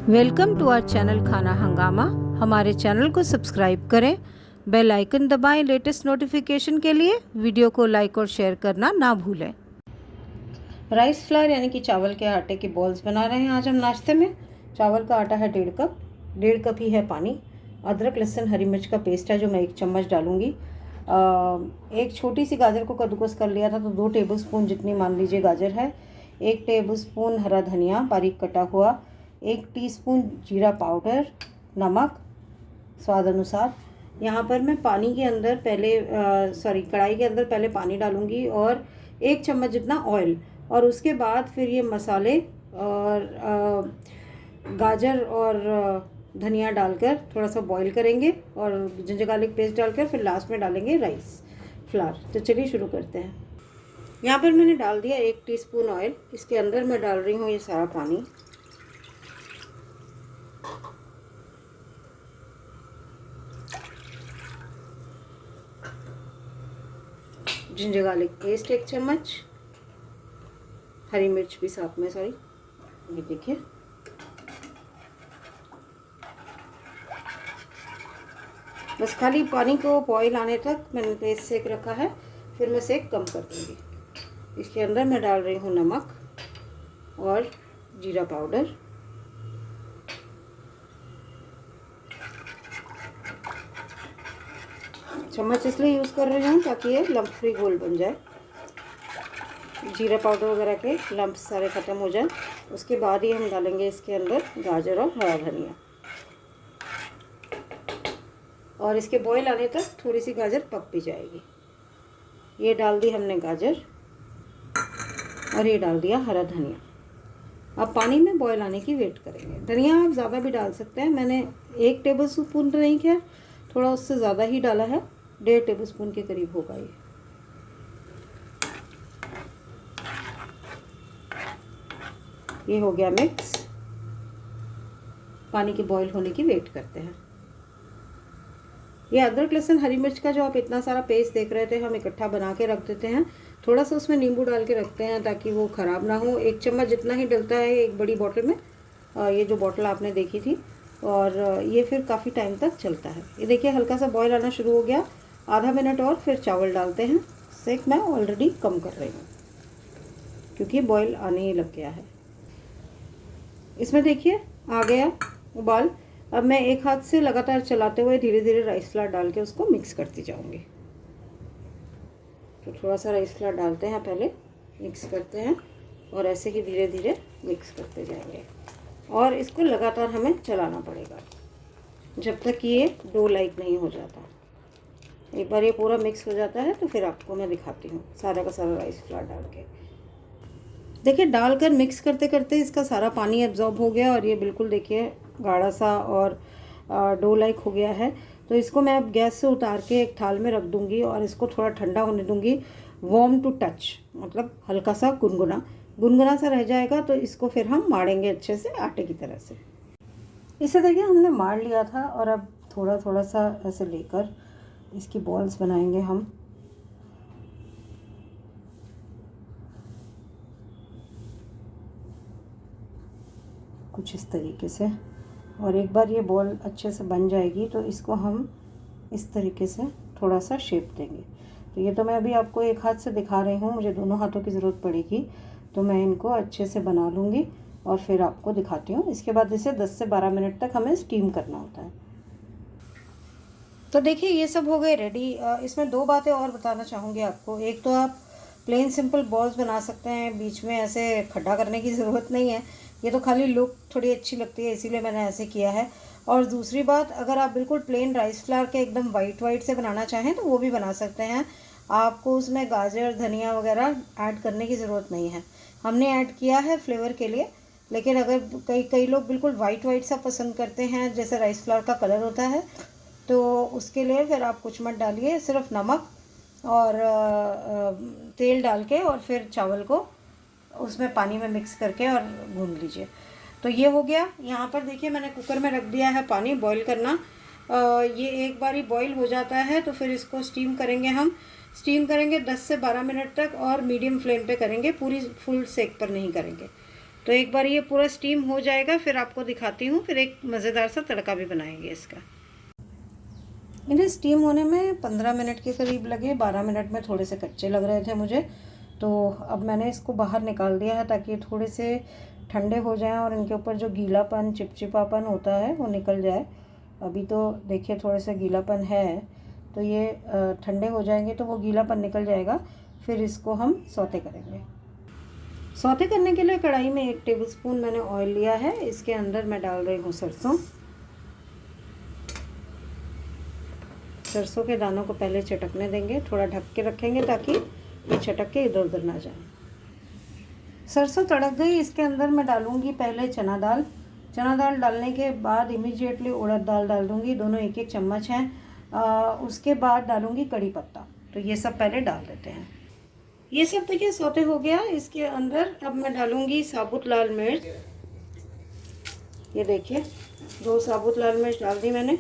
Welcome to our channel खाना हंगामा। हमारे चैनल को सब्सक्राइब करें, बेल आइकन दबाएं लेटेस्ट नोटिफिकेशन के लिए। वीडियो को लाइक और शेयर करना ना भूलें। राइस फ्लावर यानी कि चावल के आटे के बॉल्स बना रहे हैं आज हम नाश्ते में। चावल का आटा है 1.5 कप ही है पानी। अदरक लहसुन हरी मिर्च का पेस्ट है जो मैं 1 चम्मच डालूँगी। एक छोटी सी गाजर को कद्दूकस कर लिया था तो 2 टेबलस्पून जितनी मान लीजिए गाजर है। 1 टेबलस्पून हरा धनिया बारीक कटा हुआ, 1 टीस्पून जीरा पाउडर, नमक स्वाद अनुसार। यहाँ पर मैं पानी के अंदर कढ़ाई के अंदर पहले पानी डालूँगी और 1 चम्मच जितना ऑयल, और उसके बाद फिर ये मसाले और गाजर और धनिया डालकर थोड़ा सा बॉईल करेंगे और जिंजर गार्लिक पेस्ट डालकर फिर लास्ट में डालेंगे राइस फ्लावर। तो चलिए शुरू करते हैं। यहाँ पर मैंने डाल दिया 1 टीस्पून ऑयल। इसके अंदर मैं डाल रही हूँ ये सारा पानी। जिंजर गार्लिक पेस्ट 1 चम्मच, हरी मिर्च भी साथ में, ये देखिए। बस खाली पानी को बॉईल आने तक मैंने तेज सेक रखा है, फिर मैं सेक कम कर दूँगी। इसके अंदर मैं डाल रही हूँ नमक और जीरा पाउडर। चम्मच इसलिए यूज़ कर रही हूँ ताकि ये लम्प फ्री घोल बन जाए, जीरा पाउडर वगैरह के लम्प सारे ख़त्म हो जाए। उसके बाद ही हम डालेंगे इसके अंदर गाजर और हरा धनिया, और इसके बॉईल आने तक थोड़ी सी गाजर पक भी जाएगी। ये डाल दी हमने गाजर और ये डाल दिया हरा धनिया। अब पानी में बॉईल आने की वेट करेंगे। धनिया आप ज़्यादा भी डाल सकते हैं, मैंने 1 टेबलस्पून तो नहीं किया, थोड़ा उससे ज़्यादा ही डाला है, 1.5 टेबलस्पून के करीब होगा ये हो गया मिक्स। पानी के बॉईल होने की वेट करते हैं। ये अदरक लहसुन हरी मिर्च का जो आप इतना सारा पेस्ट देख रहे थे, हम इकट्ठा बना के रख देते हैं। थोड़ा सा उसमें नींबू डाल के रखते हैं ताकि वो ख़राब ना हो। 1 चम्मच जितना ही डलता है एक बड़ी बॉटल में, ये जो बॉटल आपने देखी थी, और ये फिर काफ़ी टाइम तक चलता है। ये देखिए हल्का सा बॉईल आना शुरू हो गया। आधा मिनट और फिर चावल डालते हैं। सेक मैं ऑलरेडी कम कर रही हूँ क्योंकि बॉईल आने ही लग गया है। इसमें देखिए आ गया उबाल। अब मैं एक हाथ से लगातार चलाते हुए धीरे धीरे राइस फ्लावर डाल के उसको मिक्स करती जाऊंगी। तो थोड़ा सा राइस फ्लावर डालते हैं, पहले मिक्स करते हैं और ऐसे ही धीरे धीरे मिक्स करते जाएंगे, और इसको लगातार हमें चलाना पड़ेगा जब तक ये डो लाइक नहीं हो जाता। एक बार ये पूरा मिक्स हो जाता है तो फिर आपको मैं दिखाती हूँ सारा का सारा राइस फ्लावर डाल के। देखिए डालकर मिक्स करते करते इसका सारा पानी एब्जॉर्ब हो गया और ये बिल्कुल देखिए गाढ़ा सा और डो लाइक हो गया है। तो इसको मैं अब गैस से उतार के एक थाल में रख दूँगी और इसको थोड़ा ठंडा होने दूँगी। वार्म टू टच, मतलब हल्का सा गुनगुना सा रह जाएगा, तो इसको फिर हम माड़ेंगे अच्छे से आटे की तरह से। इसे देखिए हमने माड़ लिया था और अब थोड़ा थोड़ा सा ऐसे लेकर इसकी बॉल्स बनाएंगे हम। कुछ इस तरीके से, और एक बार ये बॉल अच्छे से बन जाएगी तो इसको हम इस तरीके से थोड़ा सा शेप देंगे। तो ये तो मैं अभी आपको एक हाथ से दिखा रही हूँ, मुझे दोनों हाथों की ज़रूरत पड़ेगी, तो मैं इनको अच्छे से बना लूँगी और फिर आपको दिखाती हूँ। इसके बाद इसे 10 से 12 मिनट तक हमें स्टीम करना होता है। तो देखिए ये सब हो गए रेडी। इसमें 2 बातें और बताना चाहूँगी आपको। एक तो आप प्लेन सिंपल बॉल्स बना सकते हैं, बीच में ऐसे खड्डा करने की ज़रूरत नहीं है। ये तो खाली लुक थोड़ी अच्छी लगती है, इसीलिए मैंने ऐसे किया है। और दूसरी बात, अगर आप बिल्कुल प्लेन राइस फ्लावर के एकदम वाइट से बनाना चाहें तो वो भी बना सकते हैं। आपको उसमें गाजर धनिया वगैरह ऐड करने की ज़रूरत नहीं है। हमने ऐड किया है फ्लेवर के लिए, लेकिन अगर कई लोग बिल्कुल वाइट सा पसंद करते हैं जैसे राइस फ्लावर का कलर होता है, तो उसके लिए फिर आप कुछ मत डालिए, सिर्फ नमक और तेल डाल के और फिर चावल को उसमें पानी में मिक्स करके और भून लीजिए। तो ये हो गया। यहाँ पर देखिए मैंने कुकर में रख दिया है पानी बॉईल करना। ये एक बारी बॉईल हो जाता है तो फिर इसको स्टीम करेंगे हम। स्टीम करेंगे 10 से 12 मिनट तक और मीडियम फ्लेम पे करेंगे, पूरी फुल सेक पर नहीं करेंगे। तो एक बार ये पूरा स्टीम हो जाएगा फिर आपको दिखाती हूँ, फिर एक मज़ेदार सा तड़का भी बनाएंगे इसका। इन्हें स्टीम होने में 15 मिनट के करीब लगे। 12 मिनट में थोड़े से कच्चे लग रहे थे मुझे, तो अब मैंने इसको बाहर निकाल दिया है ताकि थोड़े से ठंडे हो जाएं और इनके ऊपर जो गीलापन चिपचिपापन होता है वो निकल जाए। अभी तो देखिए थोड़ा सा गीलापन है, तो ये ठंडे हो जाएंगे तो वो गीलापन निकल जाएगा। फिर इसको हम सौते करेंगे। सौते करने के लिए कढ़ाई में 1 टेबलस्पून मैंने ऑयल लिया है। इसके अंदर मैं डाल रही हूँ सरसों। सरसों के दानों को पहले चटकने देंगे, थोड़ा ढक के रखेंगे ताकि ये चटक के इधर उधर ना जाए। सरसों तड़क गई, इसके अंदर मैं डालूँगी पहले चना दाल। चना दाल डालने के बाद इमीडिएटली उड़द दाल डाल दूँगी, दोनों 1-1 चम्मच हैं। उसके बाद डालूँगी कड़ी पत्ता। तो ये सब पहले डाल देते हैं। ये सब देखिए सौते हो गया। इसके अंदर अब मैं डालूँगी साबुत लाल मिर्च। ये देखिए 2 साबुत लाल मिर्च डाल दी मैंने।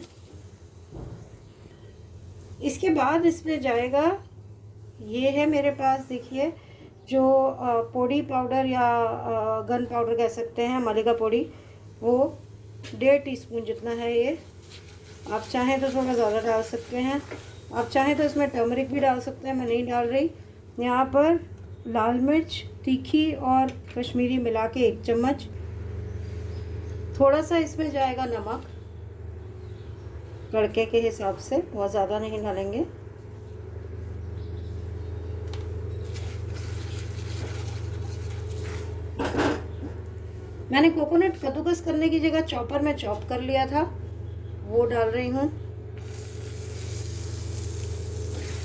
इसके बाद इसमें जाएगा, ये है मेरे पास देखिए जो पोड़ी पाउडर या गन पाउडर कह सकते हैं, मलिका पोड़ी, वो 1.5 टीस्पून जितना है ये। आप चाहें तो थोड़ा ज़्यादा डाल सकते हैं, आप चाहें तो इसमें टर्मरिक भी डाल सकते हैं, मैं नहीं डाल रही। यहाँ पर लाल मिर्च तीखी और कश्मीरी मिला के 1 चम्मच। थोड़ा सा इसमें जाएगा नमक तड़के के हिसाब से, बहुत ज़्यादा नहीं डालेंगे। मैंने कोकोनट कद्दूकस करने की जगह चॉपर में चॉप कर लिया था, वो डाल रही हूँ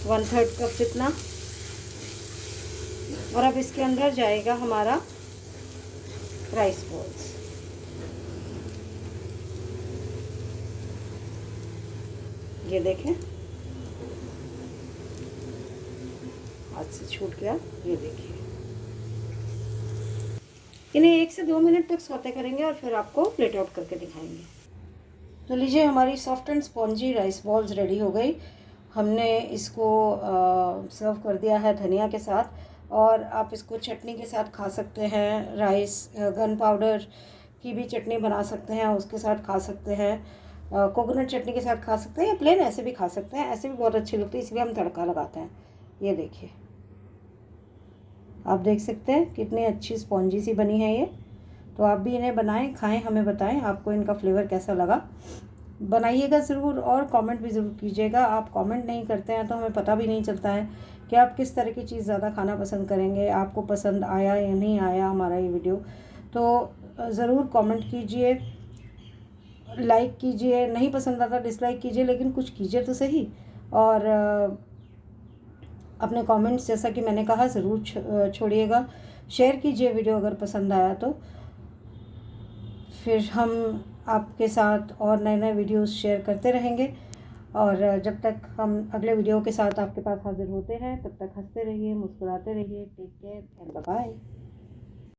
1/3 कप जितना। और अब इसके अंदर जाएगा हमारा राइस बॉल्स। ये देखें हाथ से छूट गया, ये देखिए। इन्हें 1 से 2 मिनट तक सौते करेंगे और फिर आपको प्लेट आउट करके दिखाएंगे। तो लीजिए हमारी soft and spongy rice balls ready हो गई। हमने इसको सर्व कर दिया है धनिया के साथ, और आप इसको चटनी के साथ खा सकते हैं। राइस गन पाउडर की भी चटनी बना सकते हैं, उसके साथ खा सकते हैं। कोकोनट चटनी के साथ खा सकते हैं, या प्लेन ऐसे भी खा सकते हैं, ऐसे भी बहुत अच्छी लगती है, इसलिए हम तड़का लगाते हैं। ये देखिए आप देख सकते हैं कितनी अच्छी स्पॉन्जी सी बनी है ये। तो आप भी इन्हें बनाएं, खाएं, हमें बताएं आपको इनका फ्लेवर कैसा लगा। बनाइएगा ज़रूर और कमेंट भी ज़रूर कीजिएगा। आप कमेंट नहीं करते हैं तो हमें पता भी नहीं चलता है कि आप किस तरह की चीज़ ज़्यादा खाना पसंद करेंगे, आपको पसंद आया या नहीं आया हमारा ये वीडियो। तो ज़रूर कमेंट कीजिए, लाइक कीजिए, नहीं पसंद आता डिसलाइक कीजिए, लेकिन कुछ कीजिए तो सही। और अपने कमेंट्स जैसा कि मैंने कहा ज़रूर छोड़िएगा। शेयर कीजिए वीडियो अगर पसंद आया तो। फिर हम आपके साथ और नए नए वीडियोस शेयर करते रहेंगे, और जब तक हम अगले वीडियो के साथ आपके पास हाजिर होते हैं तब तक हंसते रहिए, मुस्कुराते रहिए। Take care and bye bye.